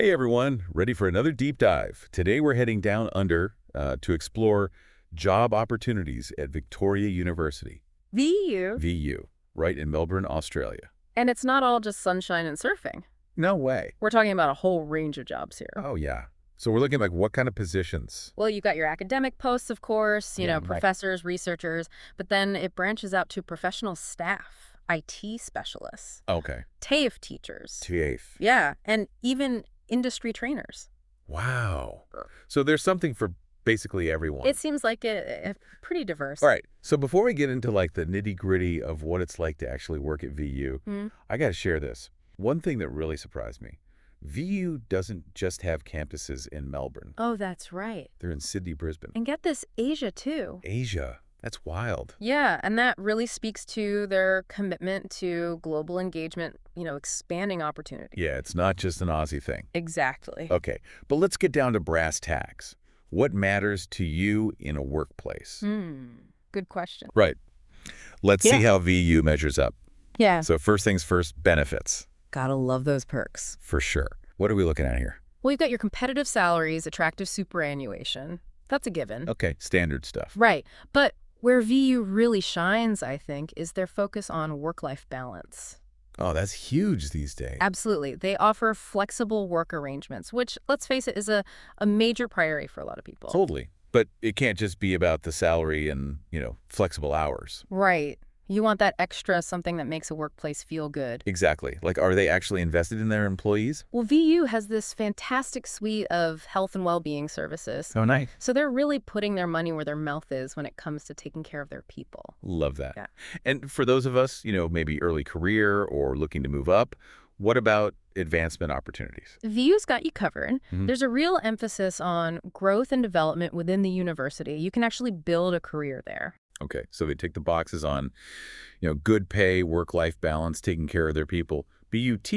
Hey everyone, ready for another deep dive. Today we're heading down under to explore job opportunities at Victoria University, VU. VU, right in Melbourne, Australia. And it's not all just sunshine and surfing. No way. We're talking about a whole range of jobs here. Oh yeah. So we're looking at like what kind of positions? Well, you've got your academic posts, of course, Yeah, right. professors, researchers, but then it branches out to professional staff, IT specialists, Okay. TAFE teachers. TAFE. Yeah, and even industry trainers. Wow. So there's something for basically everyone. It seems like pretty diverse. All right. So before we get into like the nitty-gritty of what it's like to actually work at VU, I got to share this. One thing that really surprised me. VU doesn't just have campuses in Melbourne. Oh, that's right. They're in Sydney, Brisbane. And get this, Asia, too. Asia. That's wild. Yeah, and that really speaks to their commitment to global engagement, expanding opportunity. Yeah, it's not just an Aussie thing. Exactly. Okay, but let's get down to brass tacks. What matters to you in a workplace? Good question. Right. Let's see how VU measures up. Yeah. So first things first, benefits. Gotta love those perks. For sure. What are we looking at here? Well, you've got your competitive salaries, attractive superannuation. That's a given. Okay, standard stuff. Right. But where VU really shines, I think, is their focus on work-life balance. Oh, that's huge these days. Absolutely. They offer flexible work arrangements, which, let's face it, is a major priority for a lot of people. Totally. But it can't just be about the salary and, flexible hours. Right. You want that extra something that makes a workplace feel good. Exactly. Like, are they actually invested in their employees? Well, VU has this fantastic suite of health and well-being services. Oh, nice. So they're really putting their money where their mouth is when it comes to taking care of their people. Love that. Yeah. And for those of us, maybe early career or looking to move up, what about advancement opportunities? VU's got you covered. There's a real emphasis on growth and development within the university. You can actually build a career there. Okay, so they tick the boxes on, good pay, work-life balance, taking care of their people. BUT,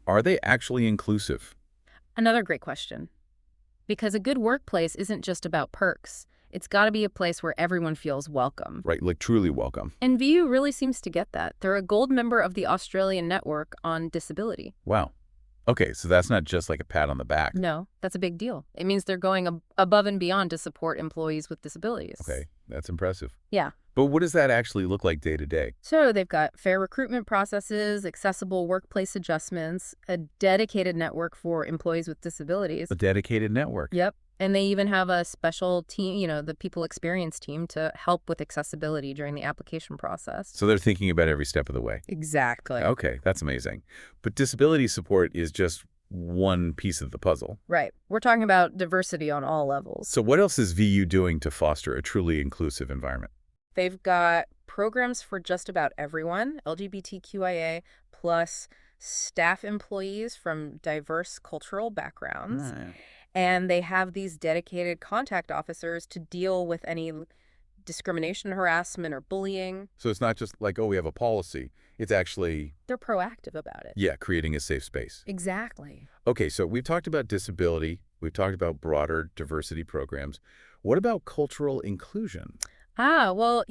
are they actually inclusive? Another great question. Because a good workplace isn't just about perks. It's got to be a place where everyone feels welcome. Right, like truly welcome. And VU really seems to get that. They're a gold member of the Australian Network on Disability. Wow. Okay, so that's not just like a pat on the back. No, that's a big deal. It means they're going above and beyond to support employees with disabilities. Okay, that's impressive. Yeah. But what does that actually look like day to day? So they've got fair recruitment processes, accessible workplace adjustments, a dedicated network for employees with disabilities. A dedicated network. Yep. And they even have a special team, the people experience team, to help with accessibility during the application process. So they're thinking about every step of the way. Exactly. Okay, that's amazing. But disability support is just one piece of the puzzle. Right. We're talking about diversity on all levels. So what else is VU doing to foster a truly inclusive environment? They've got programs for just about everyone, LGBTQIA+, staff employees from diverse cultural backgrounds. And they have these dedicated contact officers to deal with any discrimination, harassment, or bullying. So it's not just like, oh, we have a policy. It's actually... They're proactive about it. Yeah, creating a safe space. Exactly. Okay, so we've talked about disability. We've talked about broader diversity programs. What about cultural inclusion? Well,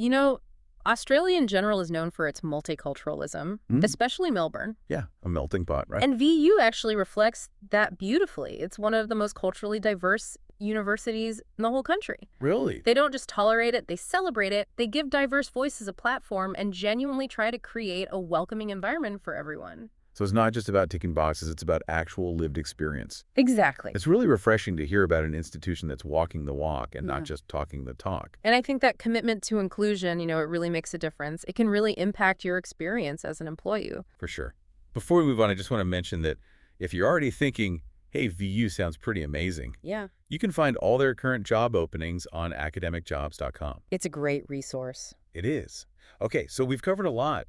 Australia in general is known for its multiculturalism, especially Melbourne. Yeah, a melting pot, right? And VU actually reflects that beautifully. It's one of the most culturally diverse universities in the whole country. Really? They don't just tolerate it, they celebrate it. They give diverse voices a platform and genuinely try to create a welcoming environment for everyone. So it's not just about ticking boxes, it's about actual lived experience. Exactly. It's really refreshing to hear about an institution that's walking the walk and not just talking the talk. And I think that commitment to inclusion, it really makes a difference. It can really impact your experience as an employee. For sure. Before we move on, I just want to mention that if you're already thinking, hey, VU sounds pretty amazing, yeah, you can find all their current job openings on academicjobs.com. It's a great resource. It is. Okay, so we've covered a lot.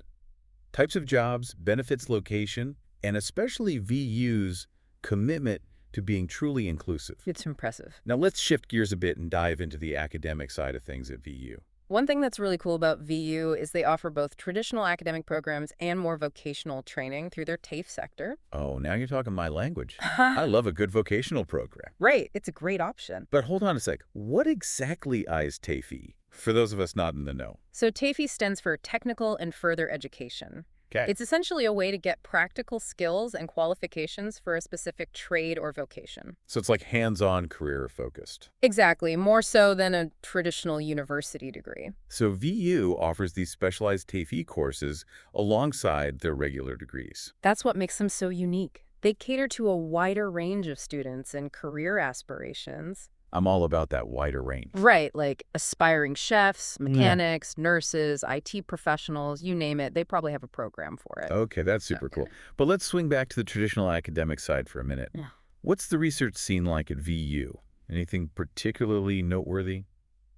Types of jobs, benefits, location, and especially VU's commitment to being truly inclusive. It's impressive. Now let's shift gears a bit and dive into the academic side of things at VU. One thing that's really cool about VU is they offer both traditional academic programs and more vocational training through their TAFE sector. Oh, now you're talking my language. I love a good vocational program. Right. It's a great option. But hold on a sec. What exactly is TAFE? For those of us not in the know. So TAFE stands for Technical and Further Education. Okay. It's essentially a way to get practical skills and qualifications for a specific trade or vocation. So it's like hands-on career focused. Exactly, more so than a traditional university degree. So VU offers these specialized TAFE courses alongside their regular degrees. That's what makes them so unique. They cater to a wider range of students and career aspirations. I'm all about that wider range. Right, like aspiring chefs, Yeah. mechanics, nurses, IT professionals, you name it, they probably have a program for it. Okay, that's super cool. But let's swing back to the traditional academic side for a minute. Yeah. What's the research scene like at VU? Anything particularly noteworthy?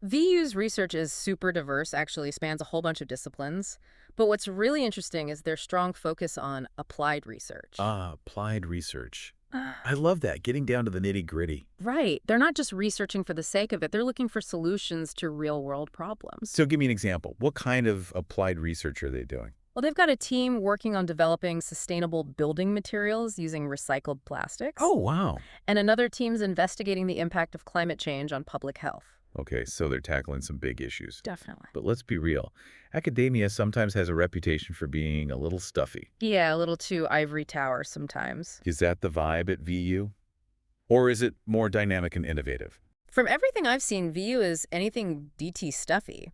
VU's research is super diverse, actually spans a whole bunch of disciplines. But what's really interesting is their strong focus on applied research. Applied research. I love that, getting down to the nitty-gritty. Right. They're not just researching for the sake of it. They're looking for solutions to real-world problems. So give me an example. What kind of applied research are they doing? Well, they've got a team working on developing sustainable building materials using recycled plastics. Oh, wow. And another team's investigating the impact of climate change on public health. Okay, so they're tackling some big issues. Definitely. But let's be real. Academia sometimes has a reputation for being a little stuffy. Yeah, a little too ivory tower sometimes. Is that the vibe at VU? Or is it more dynamic and innovative? From everything I've seen, VU is anything DT stuffy.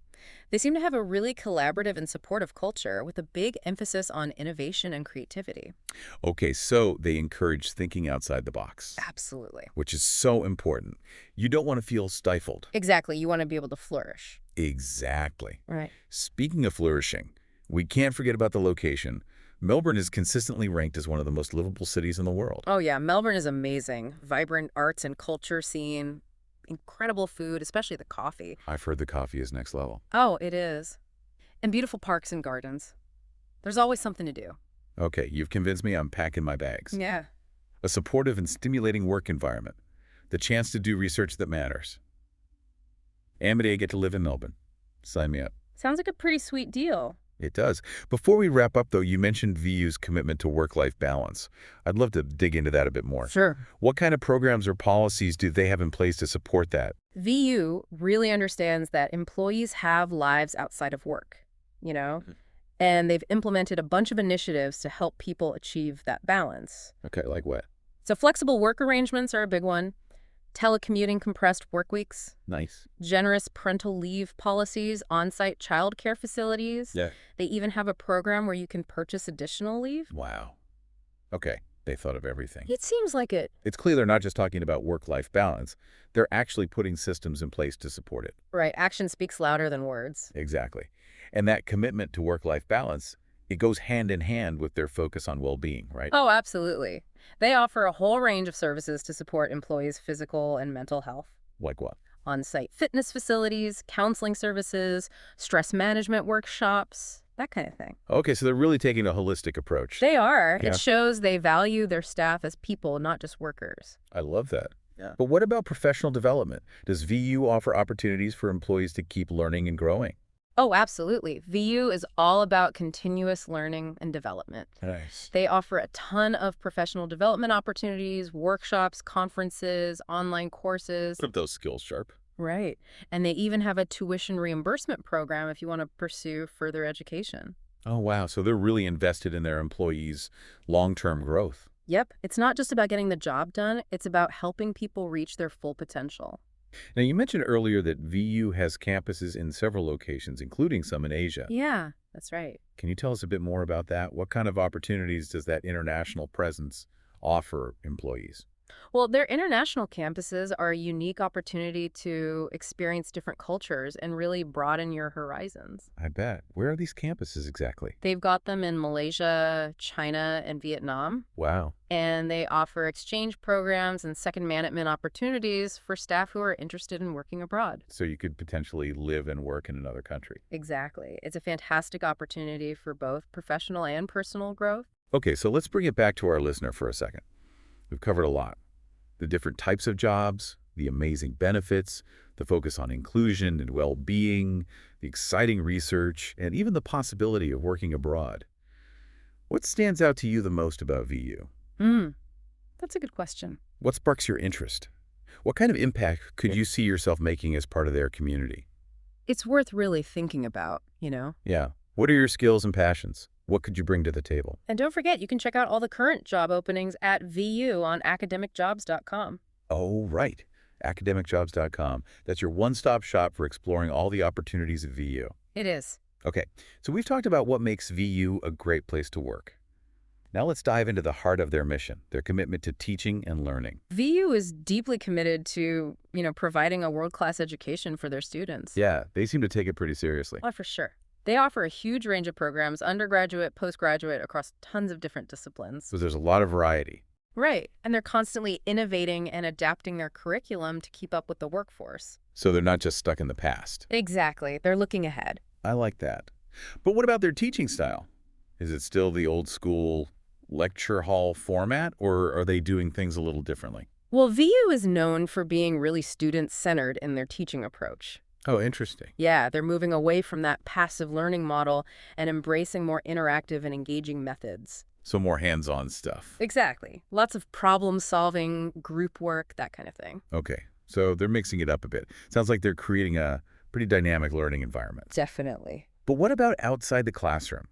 They seem to have a really collaborative and supportive culture with a big emphasis on innovation and creativity. Okay, so they encourage thinking outside the box, Absolutely. which is so important. You don't want to feel stifled. Exactly. You want to be able to flourish. Exactly. Right. Speaking of flourishing, we can't forget about the location. Melbourne is consistently ranked as one of the most livable cities in the world. Oh, yeah. Melbourne is amazing. Vibrant arts and culture scene, incredible food, especially the coffee. I've heard the coffee is next level. Oh, it is. And beautiful parks and gardens. There's always something to do. Okay, you've convinced me. I'm packing my bags. Yeah. A supportive and stimulating work environment. The chance to do research that matters. Amity, I get to live in Melbourne. Sign me up. Sounds like a pretty sweet deal. It does. Before we wrap up, though, you mentioned VU's commitment to work-life balance. I'd love to dig into that a bit more. Sure. What kind of programs or policies do they have in place to support that? VU really understands that employees have lives outside of work, you know? And they've implemented a bunch of initiatives to help people achieve that balance. Okay, like what? So flexible work arrangements are a big one. Telecommuting compressed work weeks. Nice. Generous parental leave policies, on-site childcare facilities. Yeah. They even have a program where you can purchase additional leave. Wow. Okay, they thought of everything. It seems like it. It's clear they're not just talking about work-life balance. They're actually putting systems in place to support it. Right, action speaks louder than words. Exactly. And that commitment to work-life balance, it goes hand in hand with their focus on well-being, right? Oh, absolutely. They offer a whole range of services to support employees' physical and mental health. Like what? On-site fitness facilities, counseling services, stress management workshops, that kind of thing. Okay, so they're really taking a holistic approach. They are. Yeah. It shows they value their staff as people, not just workers. I love that. Yeah. But what about professional development? Does VU offer opportunities for employees to keep learning and growing? Oh, absolutely. VU is all about continuous learning and development. Nice. They offer a ton of professional development opportunities, workshops, conferences, online courses. Keep those skills sharp. Right. And they even have a tuition reimbursement program if you want to pursue further education. Oh, wow. So they're really invested in their employees' long-term growth. Yep. It's not just about getting the job done. It's about helping people reach their full potential. Now, you mentioned earlier that VU has campuses in several locations, including some in Asia. Yeah, that's right. Can you tell us a bit more about that? What kind of opportunities does that international presence offer employees? Well, their international campuses are a unique opportunity to experience different cultures and really broaden your horizons. I bet. Where are these campuses exactly? They've got them in Malaysia, China, and Vietnam, Wow. and they offer exchange programs and second management opportunities for staff who are interested in working abroad. So you could potentially live and work in another country. Exactly. It's a fantastic opportunity for both professional and personal growth. Okay, so let's bring it back to our listener for a second. We've covered a lot. The different types of jobs, the amazing benefits, the focus on inclusion and well-being, the exciting research, and even the possibility of working abroad. What stands out to you the most about VU? That's a good question. What sparks your interest? What kind of impact could you see yourself making as part of their community? It's worth really thinking about, you know? Yeah. What are your skills and passions? What could you bring to the table? And don't forget, you can check out all the current job openings at VU on academicjobs.com. Oh, right. academicjobs.com. That's your one-stop shop for exploring all the opportunities at VU. It is. Okay, so we've talked about what makes VU a great place to work. Now let's dive into the heart of their mission, their commitment to teaching and learning. VU is deeply committed to, providing a world-class education for their students. Yeah, they seem to take it pretty seriously. Oh, for sure. They offer a huge range of programs, undergraduate, postgraduate, across tons of different disciplines. So there's a lot of variety. Right. And they're constantly innovating and adapting their curriculum to keep up with the workforce. So they're not just stuck in the past. Exactly. They're looking ahead. I like that. But what about their teaching style? Is it still the old school lecture hall format, or are they doing things a little differently? Well, VU is known for being really student-centered in their teaching approach. Oh, interesting. Yeah, they're moving away from that passive learning model and embracing more interactive and engaging methods. So more hands-on stuff. Exactly. Lots of problem-solving, group work, that kind of thing. Okay, so they're mixing it up a bit. Sounds like they're creating a pretty dynamic learning environment. Definitely. But what about outside the classroom?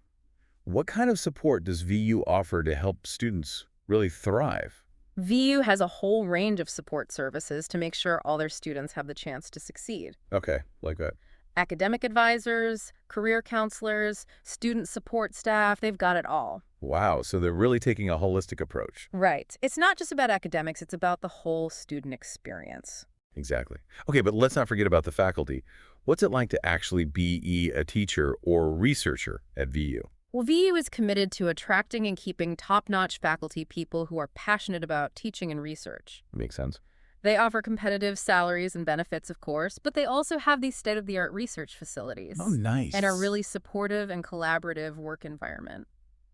What kind of support does VU offer to help students really thrive? VU has a whole range of support services to make sure all their students have the chance to succeed. Okay, like that. Academic advisors, career counselors, student support staff, they've got it all. Wow, so they're really taking a holistic approach. Right. It's not just about academics, it's about the whole student experience. Exactly. Okay, but let's not forget about the faculty. What's it like to actually be a teacher or researcher at VU? Well, VU is committed to attracting and keeping top-notch faculty people who are passionate about teaching and research. Makes sense. They offer competitive salaries and benefits, of course, but they also have these state-of-the-art research facilities. Oh, nice. And a really supportive and collaborative work environment.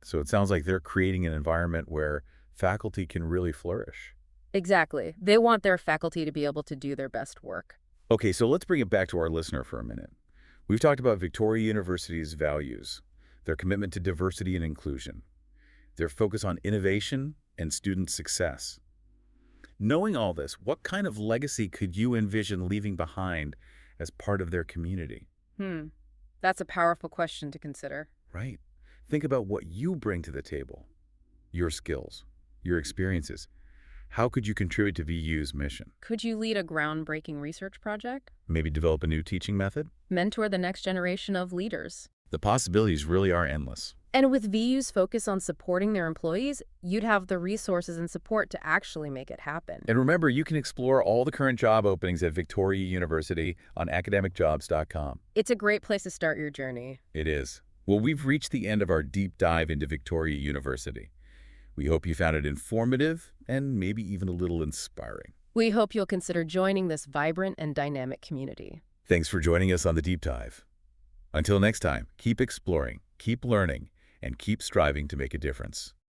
So it sounds like they're creating an environment where faculty can really flourish. Exactly. They want their faculty to be able to do their best work. Okay, so let's bring it back to our listener for a minute. We've talked about Victoria University's values, their commitment to diversity and inclusion, their focus on innovation and student success. Knowing all this, what kind of legacy could you envision leaving behind as part of their community? That's a powerful question to consider. Right. Think about what you bring to the table, your skills, your experiences. How could you contribute to VU's mission? Could you lead a groundbreaking research project? Maybe develop a new teaching method? Mentor the next generation of leaders? The possibilities really are endless. And with VU's focus on supporting their employees, you'd have the resources and support to actually make it happen. And remember, you can explore all the current job openings at Victoria University on academicjobs.com. It's a great place to start your journey. It is. Well, we've reached the end of our deep dive into Victoria University. We hope you found it informative and maybe even a little inspiring. We hope you'll consider joining this vibrant and dynamic community. Thanks for joining us on the deep dive. Until next time, keep exploring, keep learning, and keep striving to make a difference.